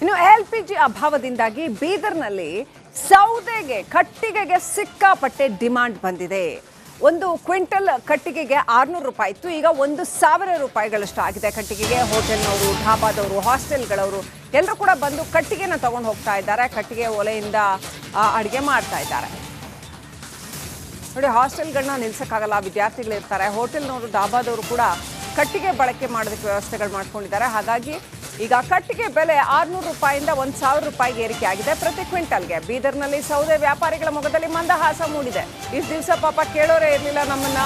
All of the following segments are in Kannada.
ಇನ್ನು LPG ಅಭಾವದಿಂದಾಗಿ ಬೀದರ್ನಲ್ಲಿ ಸೌದೆಗೆ ಕಟ್ಟಿಗೆಗೆ ಸಿಕ್ಕಾಪಟ್ಟೆ ಡಿಮಾಂಡ್ ಬಂದಿದೆ. ಒಂದು ಕ್ವಿಂಟಲ್ ಕಟ್ಟಿಗೆಗೆ 600 ರೂಪಾಯಿ ಇತ್ತು, ಈಗ 1000 ರೂಪಾಯಿಗಳಷ್ಟು ಆಗಿದೆ. ಕಟ್ಟಿಗೆಗೆ ಹೋಟೆಲ್ನವರು, ಢಾಬಾದವರು, ಹಾಸ್ಟೆಲ್ಗಳವರು ಎಲ್ಲರೂ ಕೂಡ ಬಂದು ಕಟ್ಟಿಗೆನ ತಗೊಂಡು ಹೋಗ್ತಾ ಇದ್ದಾರೆ. ಕಟ್ಟಿಗೆ ಒಲೆಯಿಂದ ಅಡುಗೆ ಮಾಡ್ತಾ ಇದ್ದಾರೆ. ನೋಡಿ, ಹಾಸ್ಟೆಲ್ಗಳನ್ನ ನಿಲ್ಸಕ್ಕಾಗಲ್ಲ, ವಿದ್ಯಾರ್ಥಿಗಳಿರ್ತಾರೆ. ಹೋಟೆಲ್ನವರು, ಢಾಬಾದವರು ಕೂಡ ಕಟ್ಟಿಗೆ ಬಳಕೆ ಮಾಡೋದಕ್ಕೆ ವ್ಯವಸ್ಥೆಗಳು ಮಾಡ್ಕೊಂಡಿದ್ದಾರೆ. ಹಾಗಾಗಿ ಈಗ ಕಟ್ಟಿಗೆ ಬೆಲೆ 600 ರೂಪಾಯಿಂದ 1000 ರೂಪಾಯಿಗೆ ಏರಿಕೆ ಆಗಿದೆ ಪ್ರತಿ ಕ್ವಿಂಟಲ್ಗೆ. ಬೀದರ್ನಲ್ಲಿ ಸೌದೆ ವ್ಯಾಪಾರಿಗಳ ಮೊಗದಲ್ಲಿ ಮಂದಹಾಸ ಮೂಡಿದೆ. ಇಷ್ಟು ದಿವಸ ಪಾಪ ಕೇಳೋರೇ ಇರಲಿಲ್ಲ ನಮ್ಮನ್ನ.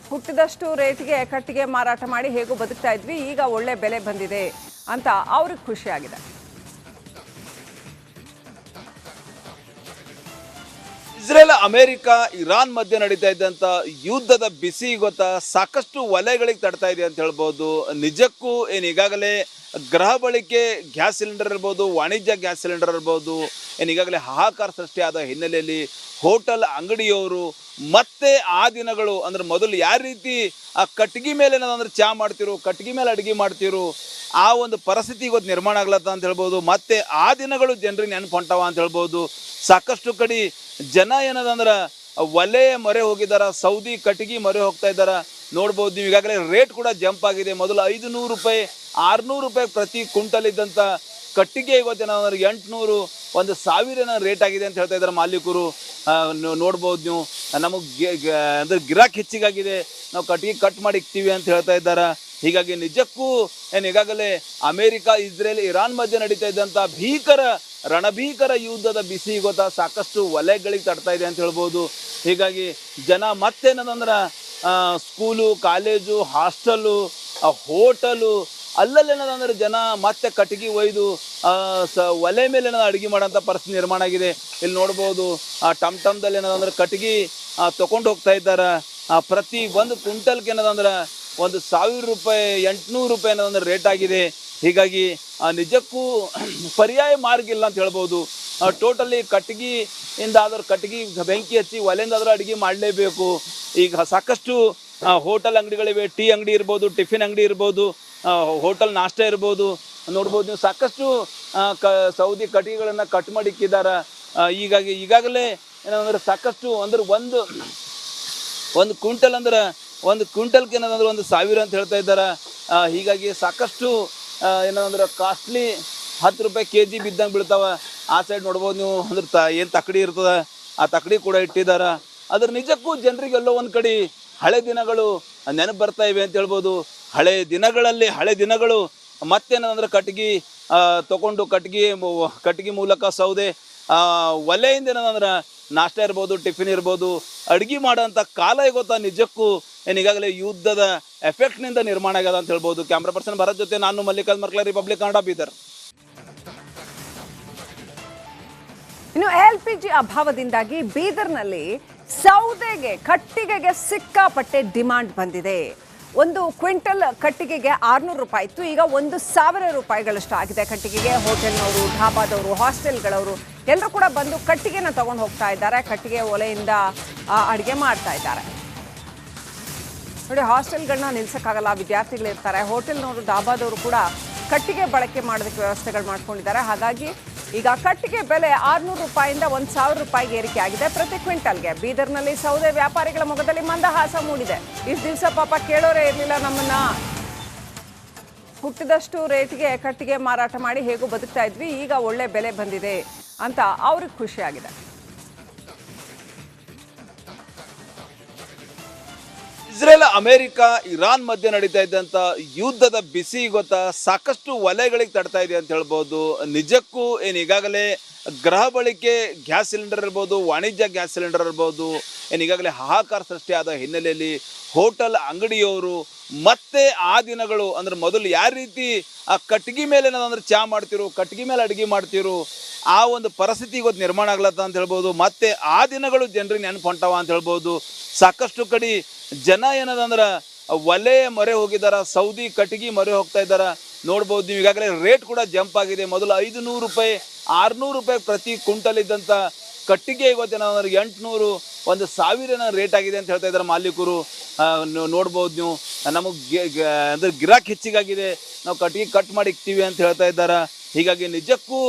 ಹುಟ್ಟಿದಷ್ಟು ರೇಟ್ಗೆ ಕಟ್ಟಿಗೆ ಮಾರಾಟ ಮಾಡಿ ಹೇಗೂ ಬದುಕ್ತಾ ಇದ್ವಿ, ಈಗ ಒಳ್ಳೆ ಬೆಲೆ ಬಂದಿದೆ ಅಂತ ಅವ್ರಿಗೆ ಖುಷಿಯಾಗಿದೆ. ಇಸ್ರೇಲ್, ಅಮೆರಿಕ, ಇರಾನ್ ಮಧ್ಯೆ ನಡೀತಾ ಇದ್ದಂಥ ಯುದ್ಧದ ಬಿಸಿ ಗೊತ್ತಾ ಸಾಕಷ್ಟು ವಲಯಗಳಿಗೆ ತಡ್ತಾ ಇದೆ ಅಂತ ಹೇಳ್ಬೋದು. ನಿಜಕ್ಕೂ ಏನು ಈಗಾಗಲೇ ಗೃಹ ಬಳಕೆ ಗ್ಯಾಸ್ ಸಿಲಿಂಡರ್ ಇರ್ಬೋದು, ವಾಣಿಜ್ಯ ಗ್ಯಾಸ್ ಸಿಲಿಂಡರ್ ಇರ್ಬೋದು, ಏನು ಈಗಾಗಲೇ ಹಾಹಾಕಾರ ಸೃಷ್ಟಿಯಾದ ಹಿನ್ನೆಲೆಯಲ್ಲಿ ಹೋಟೆಲ್ ಅಂಗಡಿಯವರು ಮತ್ತೆ ಆ ದಿನಗಳು ಅಂದ್ರೆ ಮೊದಲು ಯಾವ ರೀತಿ ಆ ಕಟ್ಟಿಗೆ ಮೇಲೆ ಏನಂದ್ರೆ ಚಹಾ ಮಾಡ್ತಿರು, ಕಟ್ಟಿಗೆ ಮೇಲೆ ಅಡುಗೆ ಮಾಡ್ತಿರು, ಆ ಒಂದು ಪರಿಸ್ಥಿತಿ ಇವತ್ತು ನಿರ್ಮಾಣ ಆಗ್ಲತ್ತ ಅಂತ ಹೇಳ್ಬೋದು. ಮತ್ತೆ ಆ ದಿನಗಳು ಜನರಿಗೆ ನೆನಪು ಹೊಂಟವ ಅಂತ ಹೇಳ್ಬೋದು. ಸಾಕಷ್ಟು ಕಡೆ ಜನ ಏನದಂದ್ರೆ ಒಲೆ ಮೊರೆ ಹೋಗಿದಾರ, ಸೌದಿ ಕಟ್ಟಿಗೆ ಮೊರೆ ಹೋಗ್ತಾ ಇದ್ದಾರ ನೋಡ್ಬೋದು ನೀವು. ಈಗಾಗಲೇ ರೇಟ್ ಕೂಡ ಜಂಪ್ ಆಗಿದೆ. ಮೊದಲು 500 ರೂಪಾಯಿ 600 ರೂಪಾಯಿ ಪ್ರತಿ ಕ್ವಿಂಟಲ್ ಇದ್ದಂಥ ಕಟ್ಟಿಗೆ ಇವತ್ತೇನಂದ್ರೆ 800 1000 ರೇಟ್ ಆಗಿದೆ ಅಂತ ಹೇಳ್ತಾ ಇದ್ದಾರೆ ಮಾಲೀಕರು. ನೋಡ್ಬೋದು ನೀವು. ನಮಗೆ ಅಂದ್ರೆ ಗಿರಾಕಿ ಹೆಚ್ಚಿಗಾಗಿದೆ, ನಾವು ಕಟ್ಟಿಗೆ ಕಟ್ ಮಾಡಿ ಇಕ್ತೀವಿ ಅಂತ ಹೇಳ್ತಾ ಇದ್ದಾರೆ. ಹೀಗಾಗಿ ನಿಜಕ್ಕೂ ಏನು ಈಗಾಗಲೇ ಅಮೆರಿಕ, ಇಸ್ರೇಲ್, ಇರಾನ್ ಮಧ್ಯೆ ನಡೀತಾ ಇದ್ದಂಥ ರಣಭೀಕರ ಯುದ್ಧದ ಬಿಸಿ ಗೊತ್ತಾ ಸಾಕಷ್ಟು ವಲಯಗಳಿಗೆ ತಡ್ತಾ ಇದೆ ಅಂತ ಹೇಳ್ಬೋದು. ಹೀಗಾಗಿ ಜನ ಮತ್ತೇನದಂದ್ರೆ ಸ್ಕೂಲು, ಕಾಲೇಜು, ಹಾಸ್ಟೆಲು, ಹೋಟೆಲು ಅಲ್ಲಲ್ಲೇನದಂದ್ರೆ ಜನ ಮತ್ತೆ ಕಟ್ಟಿಗೆ ಒಯ್ದು ಒಲೆ ಮೇಲೆ ಅಡುಗೆ ಮಾಡೋಂಥ ಪರಿಸ್ಥಿತಿ ನಿರ್ಮಾಣ ಆಗಿದೆ. ಇಲ್ಲಿ ನೋಡ್ಬೋದು, ಟಮ್ದಲ್ಲಿ ಏನದಂದ್ರೆ ಕಟ್ಟಿಗೆ ತೊಗೊಂಡು ಹೋಗ್ತಾ ಇದ್ದಾರೆ. ಪ್ರತಿ ಒಂದು ಕ್ವಿಂಟಲ್ಗೆ ಏನದಂದ್ರೆ 1000 ರೂಪಾಯಿ 800 ರೂಪಾಯಿ ಏನದಂದ್ರೆ ರೇಟ್ ಆಗಿದೆ. ಹೀಗಾಗಿ ನಿಜಕ್ಕೂ ಪರ್ಯಾಯ ಮಾರ್ಗ ಇಲ್ಲ ಅಂತ ಹೇಳ್ಬೋದು. ಟೋಟಲಿ ಕಟ್ಟಿಗೆಯಿಂದ ಆದ್ರೆ ಕಟ್ಟಿಗೆ ಬೆಂಕಿ ಹಚ್ಚಿ ಒಲೆಯಿಂದ ಆದ್ರೆ ಅಡುಗೆ ಮಾಡಲೇಬೇಕು. ಈಗ ಸಾಕಷ್ಟು ಹೋಟೆಲ್ ಅಂಗಡಿಗಳಿವೆ, ಟೀ ಅಂಗಡಿ ಇರ್ಬೋದು, ಟಿಫಿನ್ ಅಂಗಡಿ ಇರ್ಬೋದು, ಹೋಟೆಲ್ ನಾಷ್ಟ ಇರ್ಬೋದು. ನೋಡ್ಬೋದು ನೀವು, ಸಾಕಷ್ಟು ಸೌದಿ ಕಟ್ಟಿಗೆಗಳನ್ನು ಕಟ್ ಮಾಡಿ ಇಕ್ಕಿದ್ದಾರೆ. ಈಗಾಗಲೇ ಏನಂದ್ರೆ ಸಾಕಷ್ಟು ಅಂದ್ರೆ ಒಂದು ಕ್ವಿಂಟಲ್ ಅಂದ್ರೆ ಒಂದು ಕ್ವಿಂಟಲ್ಗೆ ಏನಂದ್ರೆ 1000 ಅಂತ ಹೇಳ್ತಾ ಇದ್ದಾರೆ. ಹೀಗಾಗಿ ಸಾಕಷ್ಟು ಏನಂದ್ರೆ ಕಾಸ್ಟ್ಲಿ 10 ರೂಪಾಯಿ kg ಬಿದ್ದಂಗೆ ಬೀಳ್ತಾವ. ಆ ಸೈಡ್ ನೋಡ್ಬೋದು ನೀವು, ಅಂದ್ರೆ ಏನು ತಕ್ಕಡಿ ಇರ್ತದೆ ಆ ತಕ್ಕಡಿ ಕೂಡ ಇಟ್ಟಿದ್ದಾರೆ. ಅದ್ರ ನಿಜಕ್ಕೂ ಜನರಿಗೆ ಎಲ್ಲೋ ಒಂದು ಕಡೆ ಹಳೆ ದಿನಗಳು ನೆನಪು ಬರ್ತಾ ಇವೆ ಅಂತ ಹೇಳ್ಬೋದು. ಹಳೆ ದಿನಗಳು ಮತ್ತೇನಂದ್ರೆ ಕಟ್ಟಿಗೆ ತೊಗೊಂಡು ಕಟ್ಟಿಗೆ ಮೂಲಕ ಸೌದೆ ಒಲೆಯಿಂದ ಏನಂದ್ರೆ ನಾಷ್ಟ ಇರ್ಬೋದು, ಟಿಫಿನ್ ಇರ್ಬೋದು, ಅಡುಗೆ ಮಾಡೋಂಥ ಕಾಲ ಗೊತ್ತಾ ನಿಜಕ್ಕೂ ಏನು ಈಗಾಗಲೇ ಯುದ್ಧದ ಎಫೆಕ್ಟ್ನಿಂದ ನಿರ್ಮಾಣ ಆಗ್ಯದ ಅಂತ ಹೇಳ್ಬೋದು. ಕ್ಯಾಮ್ರಾ ಪರ್ಸನ್ ಭರತ್ ಜೊತೆ ನಾನು ಮಲ್ಲಿಕಾರ್ಜುನ್ ಮರ್ಕಲ, ರಿಪಬ್ಲಿಕ್ ಕನ್ನಡ, ಬೀದರ್. ಇನ್ನು LPG ಅಭಾವದಿಂದಾಗಿ ಬೀದರ್ನಲ್ಲಿ ಸೌದೆಗೆ ಕಟ್ಟಿಗೆಗೆ ಸಿಕ್ಕಾಪಟ್ಟೆ ಡಿಮಾಂಡ್ ಬಂದಿದೆ. ಒಂದು ಕ್ವಿಂಟಲ್ ಕಟ್ಟಿಗೆಗೆ 600 ರೂಪಾಯಿ ಇತ್ತು, ಈಗ 1000 ರೂಪಾಯಿಗಳಷ್ಟು ಆಗಿದೆ. ಕಟ್ಟಿಗೆಗೆ ಹೋಟೆಲ್ನವರು, ಢಾಬಾದವರು, ಹಾಸ್ಟೆಲ್ಗಳವರು ಎಲ್ಲರೂ ಕೂಡ ಬಂದು ಕಟ್ಟಿಗೆನ ತಗೊಂಡು ಹೋಗ್ತಾ ಇದ್ದಾರೆ. ಕಟ್ಟಿಗೆ ಒಲೆಯಿಂದ ಅಡುಗೆ ಮಾಡ್ತಾ ಇದ್ದಾರೆ. ನೋಡಿ, ಹಾಸ್ಟೆಲ್ಗಳನ್ನ ನಿಲ್ಸಕ್ಕಾಗಲ್ಲ, ವಿದ್ಯಾರ್ಥಿಗಳಿರ್ತಾರೆ. ಹೋಟೆಲ್ನವರು, ಢಾಬಾದವರು ಕೂಡ ಕಟ್ಟಿಗೆ ಬಳಕೆ ಮಾಡೋದಕ್ಕೆ ವ್ಯವಸ್ಥೆಗಳು ಮಾಡ್ಕೊಂಡಿದ್ದಾರೆ. ಹಾಗಾಗಿ ಈಗ ಕಟ್ಟಿಗೆ ಬೆಲೆ 600 ರೂಪಾಯಿಂದ 1000 ರೂಪಾಯಿಗೆ ಏರಿಕೆ ಆಗಿದೆ ಪ್ರತಿ ಕ್ವಿಂಟಲ್ಗೆ. ಬೀದರ್ನಲ್ಲಿ ಸೌದೆ ವ್ಯಾಪಾರಿಗಳ ಮೊಗದಲ್ಲಿ ಮಂದಹಾಸ ಮೂಡಿದೆ. ಇಷ್ಟು ದಿವಸ ಪಾಪ ಕೇಳೋರೇ ಇರಲಿಲ್ಲ ನಮ್ಮನ್ನ. ಹುಟ್ಟಿದಷ್ಟು ರೇಟ್ಗೆ ಕಟ್ಟಿಗೆ ಮಾರಾಟ ಮಾಡಿ ಹೇಗೂ ಬದುಕ್ತಾ ಇದ್ವಿ, ಈಗ ಒಳ್ಳೆ ಬೆಲೆ ಬಂದಿದೆ ಅಂತ ಅವ್ರಿಗೆ ಖುಷಿಯಾಗಿದೆ. ಇಸ್ರೇಲ್, ಅಮೆರಿಕ, ಇರಾನ್ ಮಧ್ಯೆ ನಡೀತಾ ಇದ್ದಂಥ ಯುದ್ಧದ ಬಿಸಿ ಗೊತ್ತಾ ಸಾಕಷ್ಟು ವಲಯಗಳಿಗೆ ತಡ್ತಾ ಇದೆ ಅಂತ ಹೇಳ್ಬೋದು. ನಿಜಕ್ಕೂ ಏನು ಈಗಾಗಲೇ ಗೃಹ ಬಳಕೆ ಗ್ಯಾಸ್ ಸಿಲಿಂಡರ್ ಇರ್ಬೋದು, ವಾಣಿಜ್ಯ ಗ್ಯಾಸ್ ಸಿಲಿಂಡರ್ ಇರ್ಬೋದು, ಏನು ಈಗಾಗಲೇ ಹಾಹಾಕಾರ ಸೃಷ್ಟಿಯಾದ ಹಿನ್ನೆಲೆಯಲ್ಲಿ ಹೋಟೆಲ್ ಅಂಗಡಿಯವರು ಮತ್ತೆ ಆ ದಿನಗಳು ಅಂದ್ರೆ ಮೊದಲು ಯಾವ ರೀತಿ ಆ ಕಟ್ಟಿಗೆ ಮೇಲೆ ಏನಂದ್ರೆ ಚಹಾ ಮಾಡ್ತಿರು, ಕಟ್ಟಿಗೆ ಮೇಲೆ ಅಡುಗೆ ಮಾಡ್ತಿರು, ಆ ಒಂದು ಪರಿಸ್ಥಿತಿ ಇವತ್ತು ನಿರ್ಮಾಣ ಆಗ್ಲತ್ತ ಅಂತ ಹೇಳ್ಬೋದು. ಮತ್ತೆ ಆ ದಿನಗಳು ಜನರಿಗೆ ನೆನಪು ಹೊಂಟವ ಅಂತ ಹೇಳ್ಬೋದು. ಸಾಕಷ್ಟು ಕಡೆ ಜನ ಏನದಂದ್ರೆ ಒಲೆ ಮೊರೆ ಹೋಗಿದಾರ, ಸೌದಿ ಕಟ್ಟಿಗೆ ಮೊರೆ ಹೋಗ್ತಾ ಇದ್ದಾರೆ ನೋಡ್ಬೋದು ನೀವು. ಈಗಾಗಲೇ ರೇಟ್ ಕೂಡ ಜಂಪ್ ಆಗಿದೆ. ಮೊದಲು 500 ರೂಪಾಯಿ 600 ರೂಪಾಯಿ ಪ್ರತಿ ಕ್ವಿಂಟಲ್ ಇದ್ದಂಥ ಕಟ್ಟಿಗೆ ಇವತ್ತೇನಂದ್ರೆ 800 1,000 ರೇಟ್ ಆಗಿದೆ ಅಂತ ಹೇಳ್ತಾ ಇದ್ದಾರೆ ಮಾಲೀಕರು. ನೋಡ್ಬೋದು ನೀವು, ನಮಗೆ ಅಂದ್ರೆ ಗಿರಾಕ್ ಹೆಚ್ಚಿಗಾಗಿದೆ, ನಾವು ಕಟ್ಟಿಗೆ ಕಟ್ ಮಾಡಿ ಇಕ್ತೀವಿ ಅಂತ ಹೇಳ್ತಾ ಇದ್ದಾರೆ. ಹೀಗಾಗಿ ನಿಜಕ್ಕೂ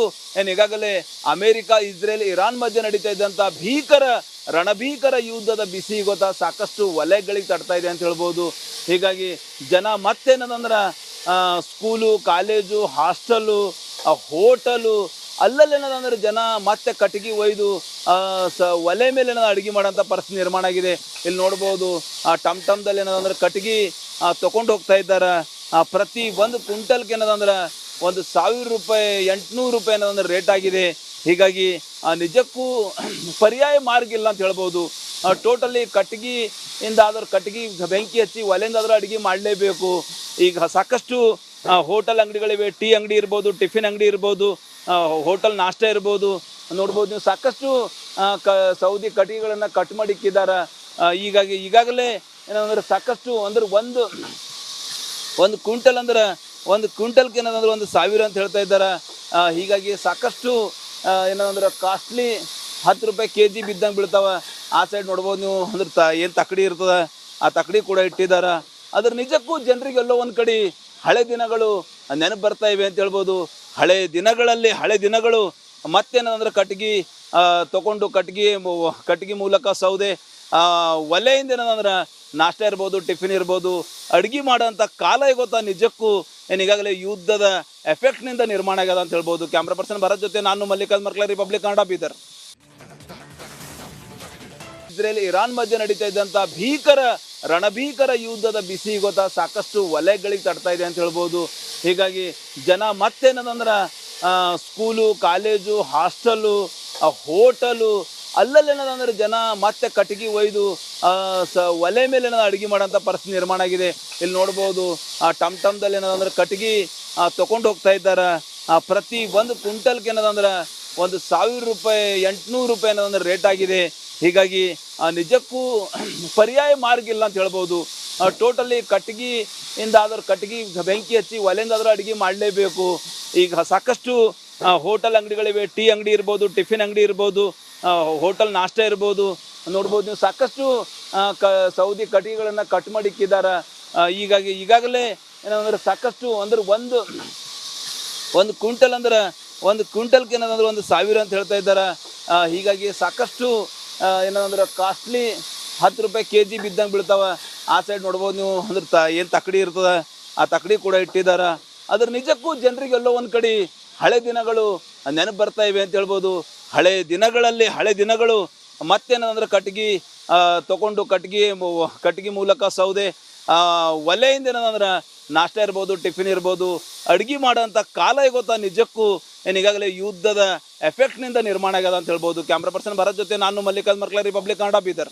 ಈಗಾಗಲೇ ಅಮೆರಿಕ, ಇಸ್ರೇಲ್, ಇರಾನ್ ಮಧ್ಯೆ ನಡೀತಾ ಇದ್ದಂಥ ರಣಭೀಕರ ಯುದ್ಧದ ಬಿಸಿ ಗೊತ್ತಾ ಸಾಕಷ್ಟು ವಲಯಗಳಿಗೆ ತಡ್ತಾ ಇದೆ ಅಂತ ಹೇಳ್ಬೋದು. ಹೀಗಾಗಿ ಜನ ಮತ್ತೇನದಂದ್ರೆ ಸ್ಕೂಲು, ಕಾಲೇಜು, ಹಾಸ್ಟೆಲು, ಹೋಟೆಲು ಅಲ್ಲಲ್ಲೇನದಂದ್ರೆ ಜನ ಮತ್ತೆ ಕಟ್ಟಿಗೆ ಒಯ್ದು ಒಲೆ ಮೇಲೆ ಅಡುಗೆ ಮಾಡೋಂಥ ಪರಿಸ್ಥಿತಿ ನಿರ್ಮಾಣ ಆಗಿದೆ. ಇಲ್ಲಿ ನೋಡ್ಬೋದು, ಟಮ್ದಲ್ಲಿ ಏನದಂದ್ರೆ ಕಟ್ಟಿಗೆ ತೊಗೊಂಡು ಹೋಗ್ತಾ ಇದ್ದಾರೆ. ಪ್ರತಿ ಒಂದು ಕ್ವಿಂಟಲ್ಗೆ ಏನದಂದ್ರೆ 1,000 ರೂಪಾಯಿ, 800 ರೂಪಾಯಿ ಏನದಂದ್ರೆ ರೇಟ್ ಆಗಿದೆ. ಹೀಗಾಗಿ ನಿಜಕ್ಕೂ ಪರ್ಯಾಯ ಮಾರ್ಗ ಇಲ್ಲ ಅಂತ ಹೇಳ್ಬೋದು. ಟೋಟಲಿ ಕಟ್ಟಿಗೆಯಿಂದ ಆದ್ರೆ ಕಟ್ಟಿಗೆ ಬೆಂಕಿ ಹಚ್ಚಿ ಒಲೆಯಿಂದಾದ್ರೂ ಅಡುಗೆ ಮಾಡಲೇಬೇಕು. ಈಗ ಸಾಕಷ್ಟು ಹೋಟೆಲ್ ಅಂಗಡಿಗಳಿವೆ, ಟೀ ಅಂಗಡಿ ಇರ್ಬೋದು, ಟಿಫಿನ್ ಅಂಗಡಿ ಇರ್ಬೋದು, ಹೋಟೆಲ್ ನಾಷ್ಟ ಇರ್ಬೋದು. ನೋಡ್ಬೋದು ನೀವು, ಸಾಕಷ್ಟು ಸೌದಿ ಕಟ್ಟಿಗೆಗಳನ್ನು ಕಟ್ ಮಾಡಿ ಇಕ್ಕಿದ್ದಾರೆ. ಈಗಾಗಲೇ ಏನಂದ್ರೆ ಸಾಕಷ್ಟು ಅಂದ್ರೆ ಒಂದು ಕ್ವಿಂಟಲ್ ಅಂದ್ರೆ ಒಂದು ಕ್ವಿಂಟಲ್ಗೆ ಏನಂದ್ರೆ 1,000 ಅಂತ ಹೇಳ್ತಾ ಇದ್ದಾರೆ. ಹೀಗಾಗಿ ಸಾಕಷ್ಟು ಏನಂದ್ರೆ ಕಾಸ್ಟ್ಲಿ 10 ರೂಪಾಯಿ kg ಬಿದ್ದಂಗೆ ಬೀಳ್ತಾವೆ. ಆ ಸೈಡ್ ನೋಡ್ಬೋದು ನೀವು, ಅಂದ್ರೆ ಏನು ತಕ್ಕಡಿ ಇರ್ತದೆ ಆ ತಕ್ಕಡಿ ಕೂಡ ಇಟ್ಟಿದ್ದಾರೆ. ಅದ್ರ ನಿಜಕ್ಕೂ ಜನರಿಗೆ ಎಲ್ಲೋ ಒಂದು ಕಡೆ ಹಳೆ ದಿನಗಳು ನೆನಪು ಬರ್ತಾ ಇವೆ ಅಂತ ಹೇಳ್ಬೋದು. ಹಳೆ ದಿನಗಳು ಮತ್ತೇನಂದ್ರೆ ಕಟ್ಟಿಗೆ ತೊಗೊಂಡು ಕಟ್ಟಿಗೆ ಮೂಲಕ ಸೌದೆ ಒಲೆಯಿಂದ ಏನಂದ್ರೆ ನಾಷ್ಟ ಇರ್ಬೋದು, ಟಿಫಿನ್ ಇರ್ಬೋದು, ಅಡುಗೆ ಮಾಡೋಂಥ ಕಾಲ ಗೊತ್ತಾ ನಿಜಕ್ಕೂ ಈಗಾಗಲೇ ಯುದ್ಧದ ಎಫೆಕ್ಟ್ನಿಂದ ನಿರ್ಮಾಣ ಆಗ್ಯದ ಅಂತ ಹೇಳ್ಬೋದು. ಕ್ಯಾಮ್ರಾ ಪರ್ಸನ್ ಭರತ್ ಜೊತೆ ನಾನು Mallikarjun Markala, republic Kannada, Bidar. Israel Iran ಮಧ್ಯೆ ನಡೀತಾ ಇದ್ದಂಥ ರಣಭೀಕರ ಯುದ್ಧದ ಬಿಸಿ ಗೊತ್ತಾ ಸಾಕಷ್ಟು ವಲಯಗಳಿಗೆ ತಡ್ತಾ ಇದೆ ಅಂತ ಹೇಳ್ಬೋದು. ಹೀಗಾಗಿ ಜನ ಮತ್ತೇನದಂದ್ರೆ ಸ್ಕೂಲು, ಕಾಲೇಜು, ಹಾಸ್ಟೆಲು, ಹೋಟೆಲು ಅಲ್ಲಲ್ಲೇನದಂದ್ರೆ ಜನ ಮತ್ತೆ ಕಟ್ಟಿಗೆ ಒಯ್ದು ಒಲೆ ಮೇಲೆ ಅಡುಗೆ ಮಾಡೋಂಥ ಪರಿಸ್ಥಿತಿ ನಿರ್ಮಾಣ ಆಗಿದೆ. ಇಲ್ಲಿ ನೋಡ್ಬೋದು, ಟಮ್ದಲ್ಲಿ ಏನದಂದ್ರೆ ಕಟ್ಟಿಗೆ ತೊಗೊಂಡು ಹೋಗ್ತಾ ಇದ್ದಾರೆ. ಪ್ರತಿ ಒಂದು ಕ್ವಿಂಟಲ್ಗೆ ಏನದಂದ್ರೆ 1,000 ರೂಪಾಯಿ, 800 ರೂಪಾಯಿ ಏನದಂದ್ರೆ ರೇಟ್ ಆಗಿದೆ. ಹೀಗಾಗಿ ನಿಜಕ್ಕೂ ಪರ್ಯಾಯ ಮಾರ್ಗ ಇಲ್ಲ ಅಂತ ಹೇಳ್ಬೋದು. ಟೋಟಲಿ ಕಟ್ಟಿಗೆಯಿಂದ ಆದ್ರೆ ಕಟ್ಟಿಗೆ ಬೆಂಕಿ ಹಚ್ಚಿ ಒಲೆಯಿಂದಾದ್ರೂ ಅಡುಗೆ ಮಾಡಲೇಬೇಕು. ಈಗ ಸಾಕಷ್ಟು ಹೋಟೆಲ್ ಅಂಗಡಿಗಳಿವೆ, ಟೀ ಅಂಗಡಿ ಇರ್ಬೋದು, ಟಿಫಿನ್ ಅಂಗಡಿ ಇರ್ಬೋದು, ಹೋಟೆಲ್ ನಾಷ್ಟ ಇರ್ಬೋದು. ನೋಡ್ಬೋದು ನೀವು, ಸಾಕಷ್ಟು ಸೌದಿ ಕಟ್ಟಿಗೆಗಳನ್ನು ಕಟ್ ಮಾಡಿ ಇಕ್ಕಿದ್ದಾರೆ. ಈಗಾಗಲೇ ಏನಂದ್ರೆ ಸಾಕಷ್ಟು ಅಂದ್ರೆ ಒಂದು ಕ್ವಿಂಟಲ್ ಅಂದ್ರೆ ಒಂದು ಕ್ವಿಂಟಲ್ಗೆ ಏನಂದ್ರೆ 1,000 ಅಂತ ಹೇಳ್ತಾ ಇದ್ದಾರೆ. ಹೀಗಾಗಿ ಸಾಕಷ್ಟು ಏನಂದ್ರೆ ಕಾಸ್ಟ್ಲಿ 10 ರೂಪಾಯಿ kg ಬಿದ್ದಂಗೆ ಬೀಳ್ತಾವೆ. ಆ ಸೈಡ್ ನೋಡ್ಬೋದು ನೀವು, ಅಂದ್ರೆ ಏನು ತಕ್ಕಡಿ ಇರ್ತದೆ ಆ ತಕ್ಕಡಿ ಕೂಡ ಇಟ್ಟಿದ್ದಾರೆ. ಅದ್ರ ನಿಜಕ್ಕೂ ಜನರಿಗೆ ಎಲ್ಲೋ ಒಂದು ಕಡೆ ಹಳೆ ದಿನಗಳು ನೆನಪು ಬರ್ತಾ ಇವೆ ಅಂತ ಹೇಳ್ಬೋದು. ಹಳೆ ದಿನಗಳು ಮತ್ತೇನಂದ್ರೆ ಕಟ್ಟಿಗೆ ತೊಗೊಂಡು ಕಟ್ಟಿಗೆ ಮೂಲಕ ಸೌದೆ ಒಲೆಯಿಂದ ಏನಂದ್ರೆ ನಾಷ್ಟ ಇರ್ಬೋದು, ಟಿಫಿನ್ ಇರ್ಬೋದು, ಅಡುಗೆ ಮಾಡೋಂಥ ಕಾಲ ಗೊತ್ತಾ ನಿಜಕ್ಕೂ ಈಗಾಗಲೇ ಯುದ್ಧದ ಎಫೆಕ್ಟ್ನಿಂದ ನಿರ್ಮಾಣ ಆಗ್ಯದ ಅಂತ ಹೇಳ್ಬೋದು. ಕ್ಯಾಮ್ರಾ ಪರ್ಸನ್ ಭರತ್ ಜೊತೆ ನಾನು ಮಲ್ಲಿಕಾರ್ಜುನ್ ಮರ್ಕಲ, ರಿಪಬ್ಲಿಕ್ ಕನ್ನಡ, ಬೀದರ್.